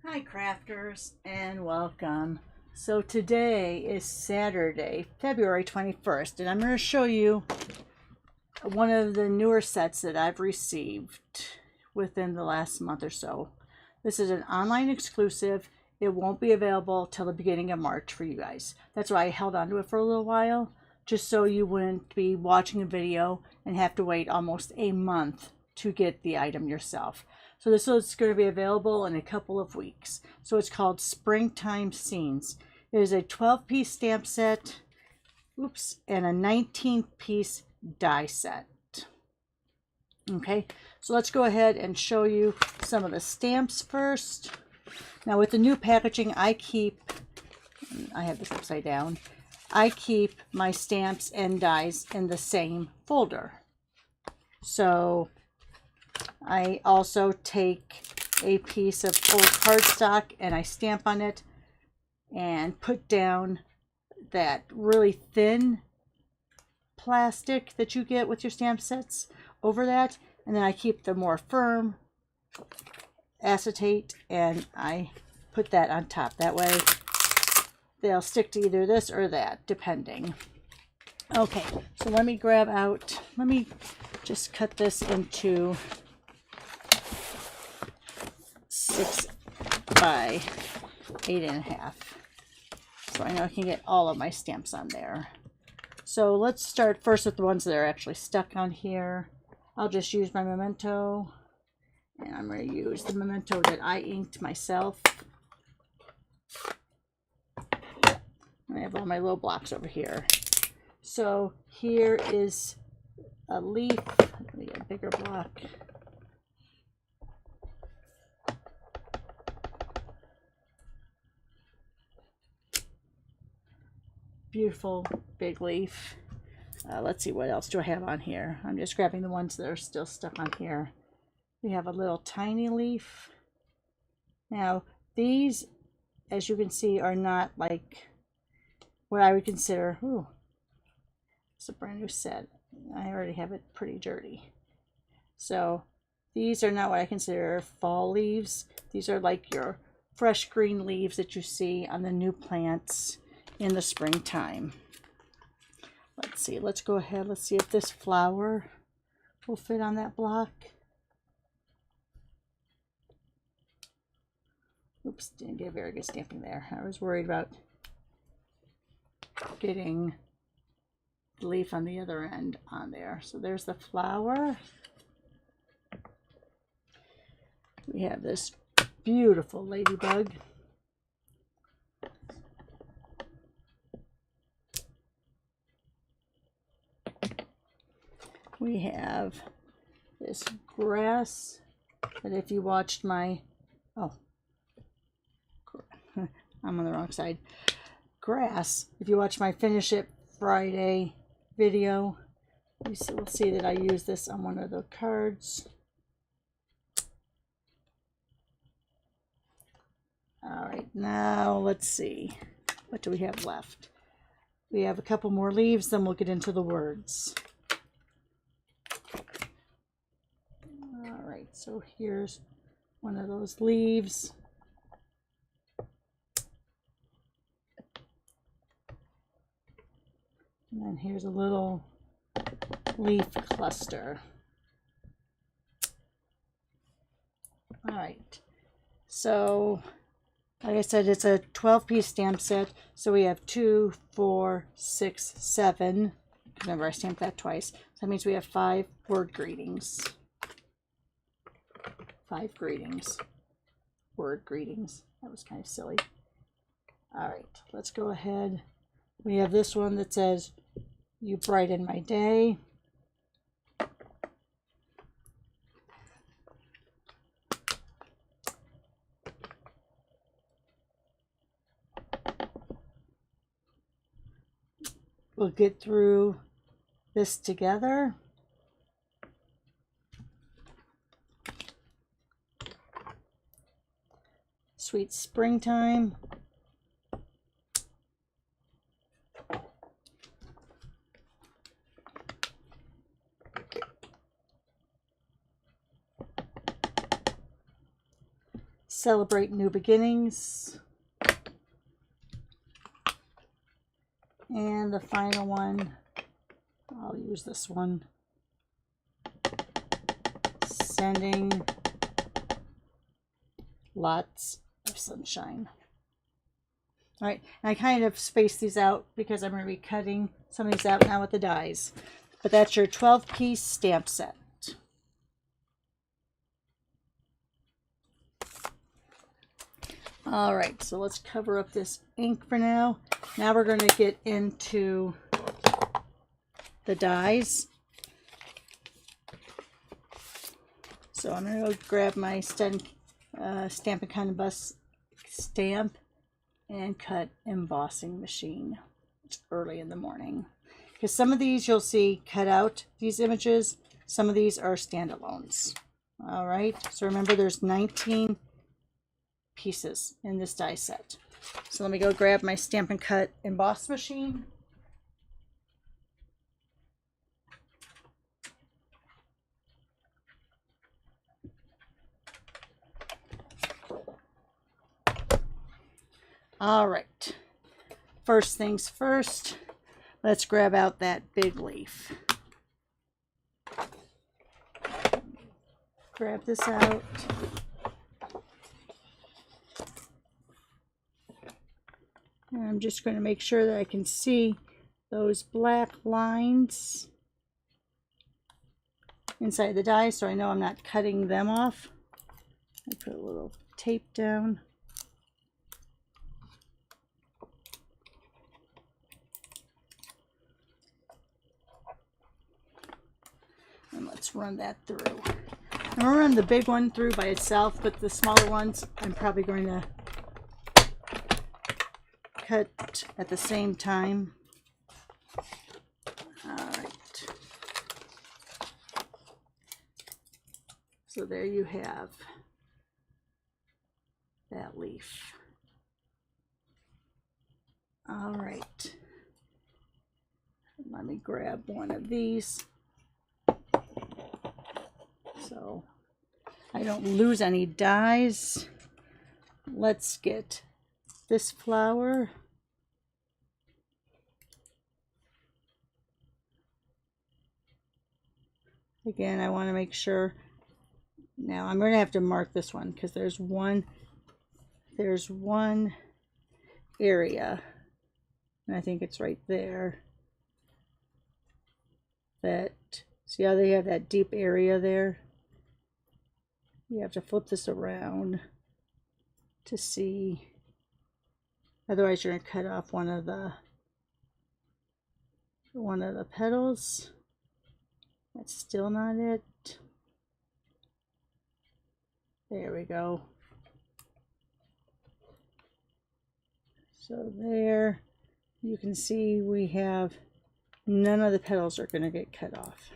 Hi crafters and welcome. So today is Saturday, February 21st, and I'm going to show you one of the newer sets that I've received within the last month or so. This is an online exclusive. It won't be available till the beginning of March for you guys. That's why I held on to it for a little while, just so you wouldn't be watching a video and have to wait almost a month to get the item yourself. So this is going to be available in a couple of weeks. So it's called Springtime Scenes. It is a 12-piece stamp set, and a 19-piece die set. Okay, so let's go ahead and show you some of the stamps first. Now with the new packaging, I have this upside down, I keep my stamps and dies in the same folder. So I also take a piece of old cardstock and I stamp on it and put down that really thin plastic that you get with your stamp sets over that, and then I keep the more firm acetate and I put that on top. That way they'll stick to either this or that, depending. Okay, so let me just cut this into 6 by 8.5, so I know I can get all of my stamps on there. So let's start first with the ones that are actually stuck on here. I'll just use my Memento, and I'm going to use the Memento that I inked myself. I have all my little blocks over here. So here is a leaf. Let me get a bigger block. Beautiful big leaf. Let's see, what else do I have on here? I'm just grabbing the ones that are still stuck on here. We have a little tiny leaf. Now these, as you can see, are not like what I would consider, it's a brand new set. I already have it pretty dirty. So these are not what I consider fall leaves. These are like your fresh green leaves that you see on the new plants in the springtime. Let's see, let's go ahead, let's see if this flower will fit on that block. Oops, didn't get a very good stamping there. I was worried about getting the leaf on the other end on there. So there's the flower. We have this beautiful ladybug. We have this grass that, if you watched my, I'm on the wrong side. Grass, if you watch my Finish It Friday video, we'll see that I use this on one of the cards. All right, now let's see. What do we have left? We have a couple more leaves, then we'll get into the words. All right, so here's one of those leaves. And then here's a little leaf cluster. All right, so like I said, it's a 12-piece stamp set. So we have 2, 4, 6, 7. Remember, I stamped that twice. So that means we have 5 word greetings. 5 greetings. Word greetings. That was kind of silly. All right, let's go ahead. We have this one that says, "You brighten my day." We'll get through this together. Sweet springtime. Celebrate New Beginnings. And the final one, I'll use this one. Sending lots of sunshine. All right, and I kind of space these out because I'm going to be cutting some of these out now with the dies. But that's your 12-piece stamp set. All right, so let's cover up this ink for now. Now we're going to get into the dies. So I'm going to go grab my Stampin' Condé Nast stamp and cut embossing machine. It's early in the morning. Because some of these you'll see cut out these images. Some of these are standalones. All right, so remember there's 19 pieces in this die set. So let me go grab my Stampin' Cut emboss machine. All right, first things first, let's grab out that big leaf. Grab this out. And I'm just going to make sure that I can see those black lines inside the die so I know I'm not cutting them off. I put a little tape down. And let's run that through. I'm going to run the big one through by itself, but the smaller ones I'm probably going to cut at the same time. All right. So there you have that leaf. All right. Let me grab one of these so I don't lose any dies. Let's get this flower. Again, I want to make sure. Now I'm going to have to mark this one because there's one area, and I think it's right there, that, see how they have that deep area there? You have to flip this around to see, otherwise you're going to cut off one of the petals. That's still not it. There we go. So there you can see we have none of the petals are going to get cut off.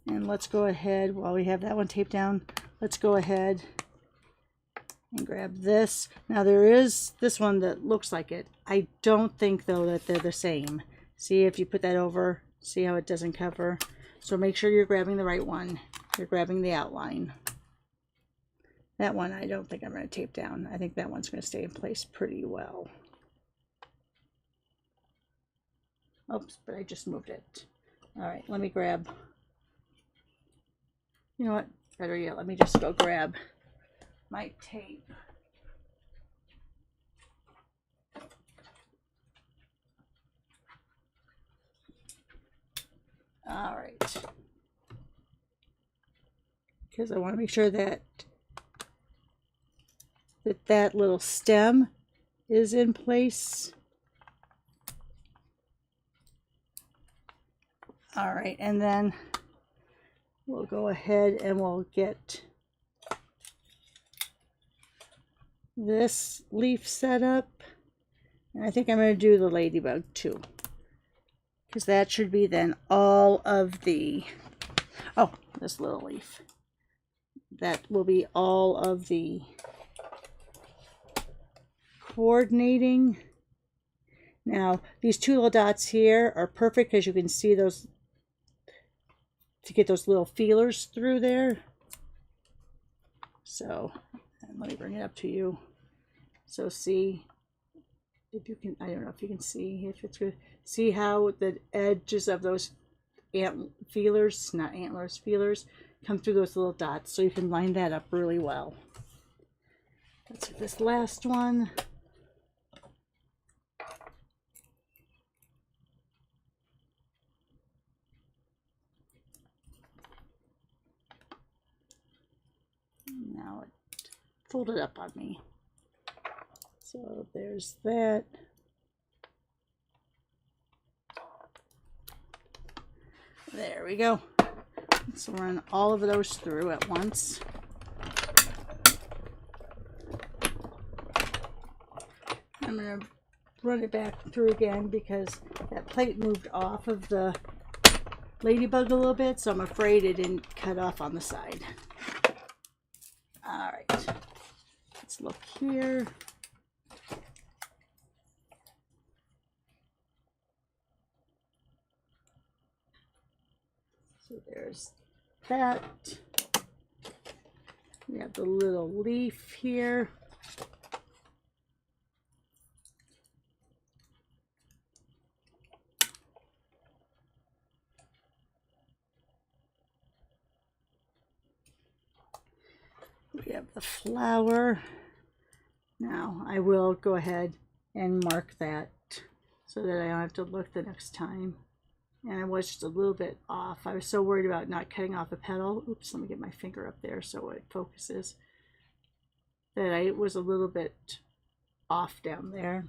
And let's go ahead, while we have that one taped down, let's go ahead and grab this. Now there is this one that looks like it. I don't think though that they're the same. See if you put that over, see how it doesn't cover. So make sure you're grabbing the right one. You're grabbing the outline. That one I don't think I'm going to tape down. I think that one's going to stay in place pretty well. Oops, but I just moved it. All right, let me grab, you know what, better yet, let me just go grab my tape. All right, because I want to make sure that that little stem is in place. All right, and then we'll go ahead and we'll get this leaf set up. And I think I'm going to do the ladybug too, because that should be then all of the, oh, this little leaf. That will be all of the coordinating. Now, these two little dots here are perfect because you can see those to get those little feelers through there. So, and let me bring it up to you. So see if you can, I don't know if you can see, if it's good. See how the edges of those feelers, not antlers, feelers, come through those little dots. So you can line that up really well. Let's do this last one. Now it folded up on me. So there's that. There we go. Let's run all of those through at once. I'm going to run it back through again because that plate moved off of the ladybug a little bit, so I'm afraid it didn't cut off on the side. All right, let's look here. So there's that. We have the little leaf here. We have the flower. Now I will go ahead and mark that so that I don't have to look the next time. And I was just a little bit off. I was so worried about not cutting off a petal. Oops, let me get my finger up there so it focuses. That I was a little bit off down there.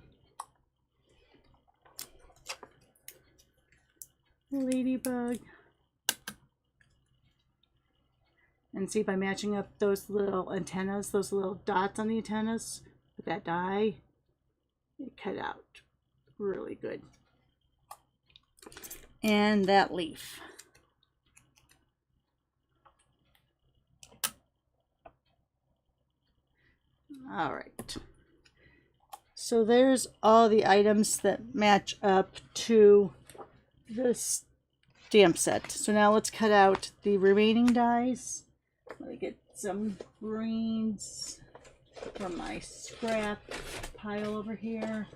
Ladybug. And see, by matching up those little antennas, those little dots on the antennas with that die, it cut out really good. And that leaf. All right. So there's all the items that match up to this stamp set. So now let's cut out the remaining dies. Let me get some greens from my scrap pile over here.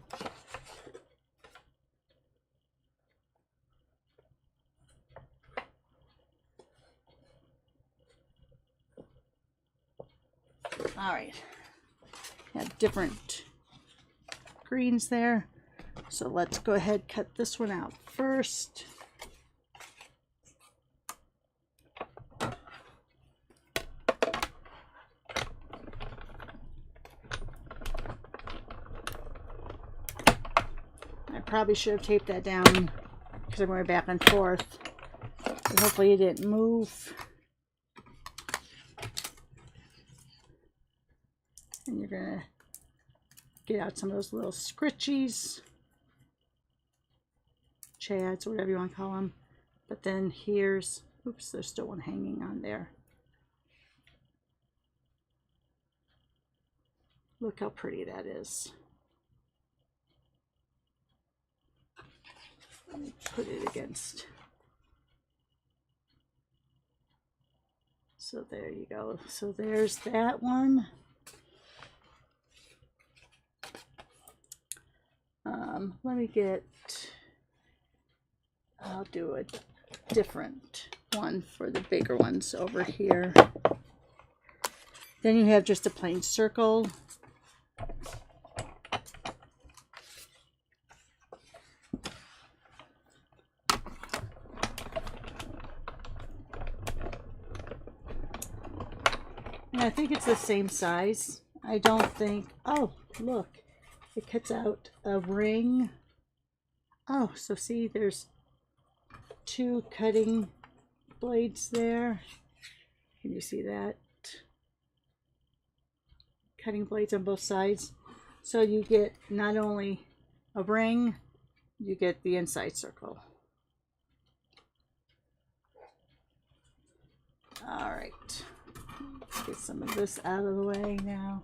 All right, have different greens there. So let's go ahead and cut this one out first. I probably should have taped that down because I'm going back and forth. But hopefully it didn't move. And you're going to get out some of those little scritchies, chads, whatever you want to call them. But then here's, oops, there's still one hanging on there. Look how pretty that is. Let me put it against. So there you go. So there's that one. Let me get, I'll do a different one for the bigger ones over here. Then you have just a plain circle. And I think it's the same size. I don't think, oh, look. It cuts out a ring. Oh, so see, there's two cutting blades there. Can you see that? Cutting blades on both sides. So you get not only a ring, you get the inside circle. All right. Let's get some of this out of the way now.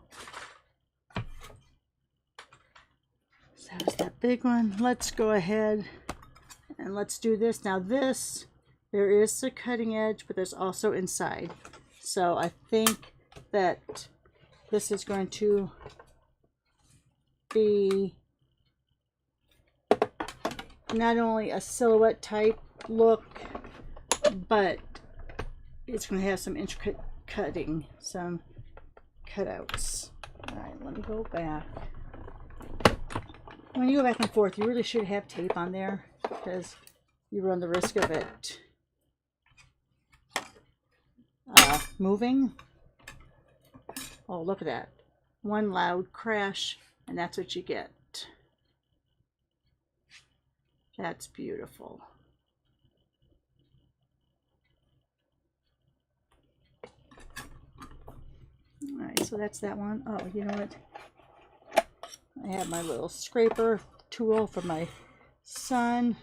That was that big one. Let's go ahead and let's do this. Now this There is the cutting edge, but there's also inside. So I think that this is going to be not only a silhouette type look, but it's going to have some intricate cutting, some cutouts. All right, let me go back. When you go back and forth, you really should have tape on there because you run the risk of it moving. Oh, look at that. One loud crash, and that's what you get. That's beautiful. All right, so that's that one. Oh, you know what? I have my little scraper tool for my son.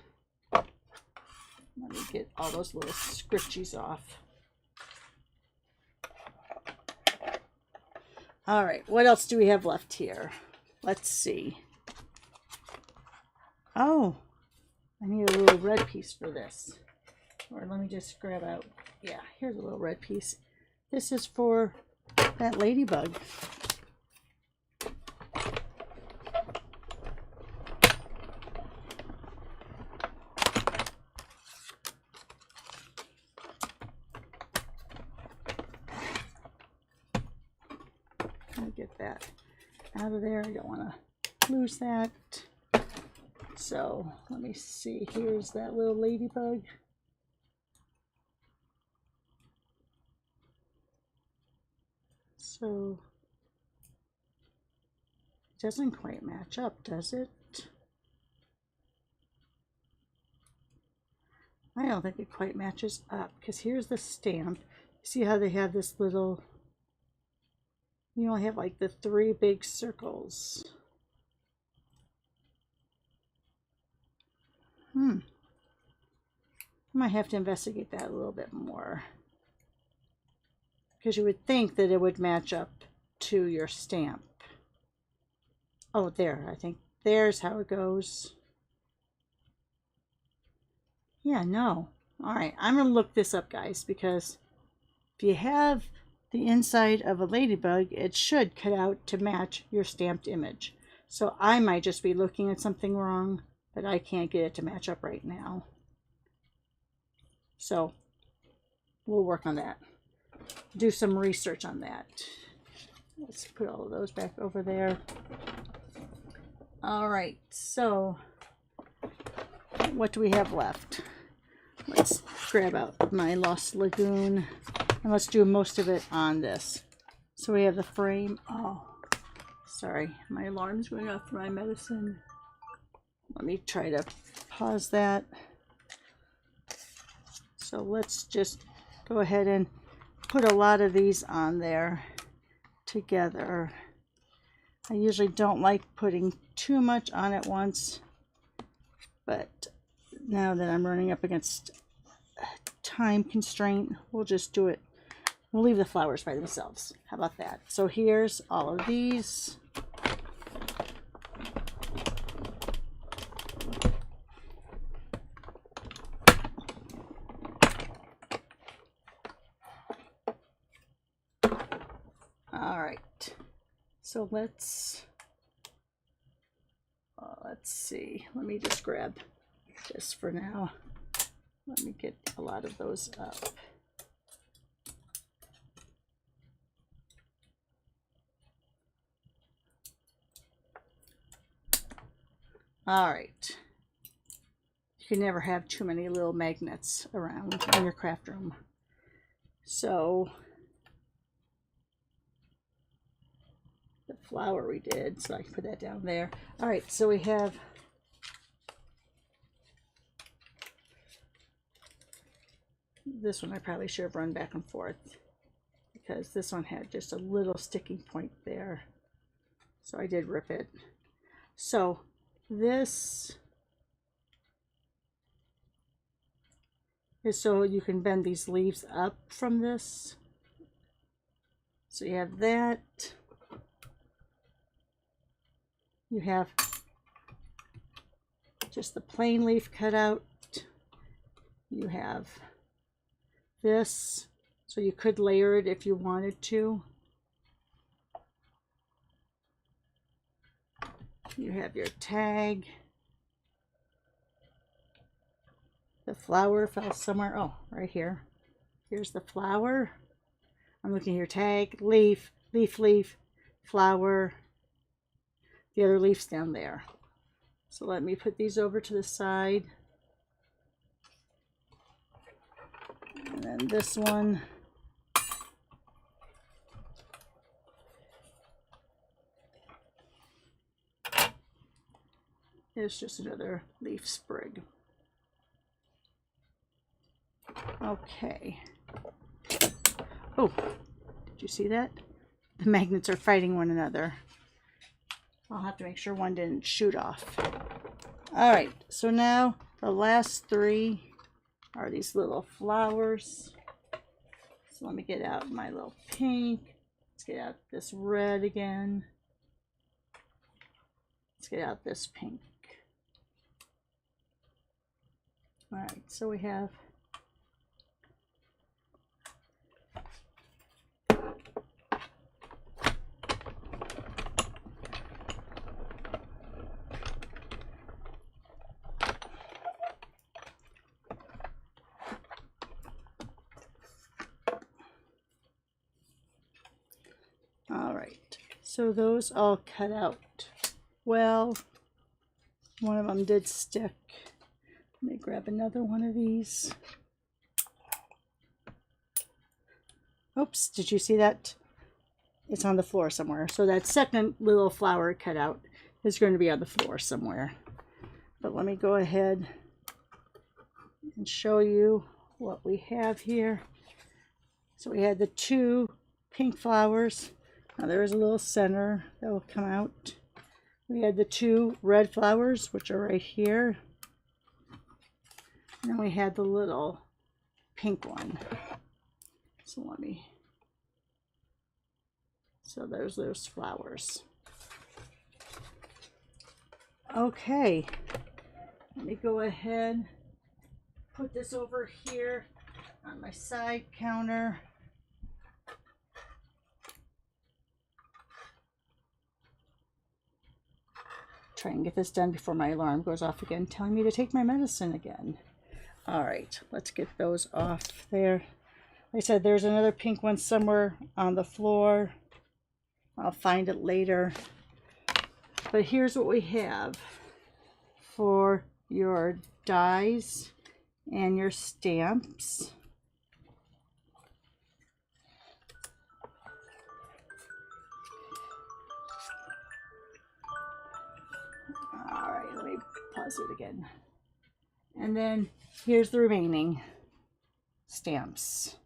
Let me get all those little scritchies off. All right, what else do we have left here? Let's see. Oh, I need a little red piece for this. Or let me just grab out. Yeah, here's a little red piece. This is for that ladybug. Get that out of there. I don't want to lose that. So let me see. Here's that little ladybug. So it doesn't quite match up, does it? I don't think it quite matches up because here's the stamp. See how they have this little, you only have like the 3 big circles. I might have to investigate that a little bit more. Because you would think that it would match up to your stamp. Oh, there. I think there's how it goes. Yeah, no. All right, I'm going to look this up, guys, because if you have the inside of a ladybug, it should cut out to match your stamped image. So I might just be looking at something wrong, but I can't get it to match up right now. So we'll work on that. Do some research on that. Let's put all of those back over there. All right, so what do we have left? Let's grab out my Lost Lagoon and let's do most of it on this. So we have the frame. Oh, sorry, my alarm's going off for my medicine. Let me try to pause that. So let's just go ahead and put a lot of these on there together. I usually don't like putting too much on at once, but now that I'm running up against a time constraint, we'll just do it. We'll leave the flowers by themselves. How about that? So here's all of these. All right. So let's see. Let me just grab this for now. Let me get a lot of those up. All right. You can never have too many little magnets around in your craft room. So the flower we did, so I can put that down there. All right, so we have this one. I probably should have run back and forth because this one had just a little sticking point there. So I did rip it. So this is so you can bend these leaves up from this. So you have that. You have just the plain leaf cut out. You have this, so you could layer it if you wanted to. You have your tag. The flower fell somewhere. Oh, right here. Here's the flower. I'm looking at your tag, leaf, leaf, leaf, flower. The other leaf's down there. So let me put these over to the side. And then this one. It's just another leaf sprig. Okay. Oh, did you see that? The magnets are fighting one another. I'll have to make sure one didn't shoot off. All right, so now the last three are these little flowers. So let me get out my little pink. Let's get out this red again. Let's get out this pink. All right, so we have so those all cut out well. One of them did stick. Let me grab another one of these. Oops, did you see that? It's on the floor somewhere. So that second little flower cut out is going to be on the floor somewhere. But let me go ahead and show you what we have here. So we had the two pink flowers. Now there is a little center that will come out. We had the two red flowers, which are right here. And then we had the little pink one. So there's those flowers. Okay, let me go ahead, put this over here on my side counter. Try and get this done before my alarm goes off again, telling me to take my medicine again. All right, let's get those off there. Like I said, there's another pink one somewhere on the floor. I'll find it later. But here's what we have for your dies and your stamps. All right, let me pause it again. And then here's the remaining stamps.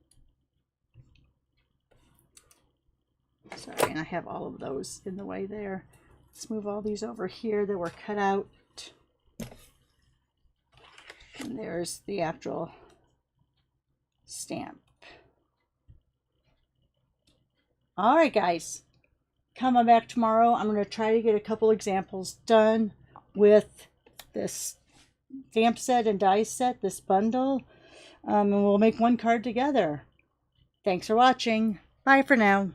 Sorry, and I have all of those in the way there. Let's move all these over here that were cut out. And there's the actual stamp. All right, guys. Come on back tomorrow. I'm going to try to get a couple examples done with this stamp set and die set, this bundle. And we'll make one card together. Thanks for watching. Bye for now.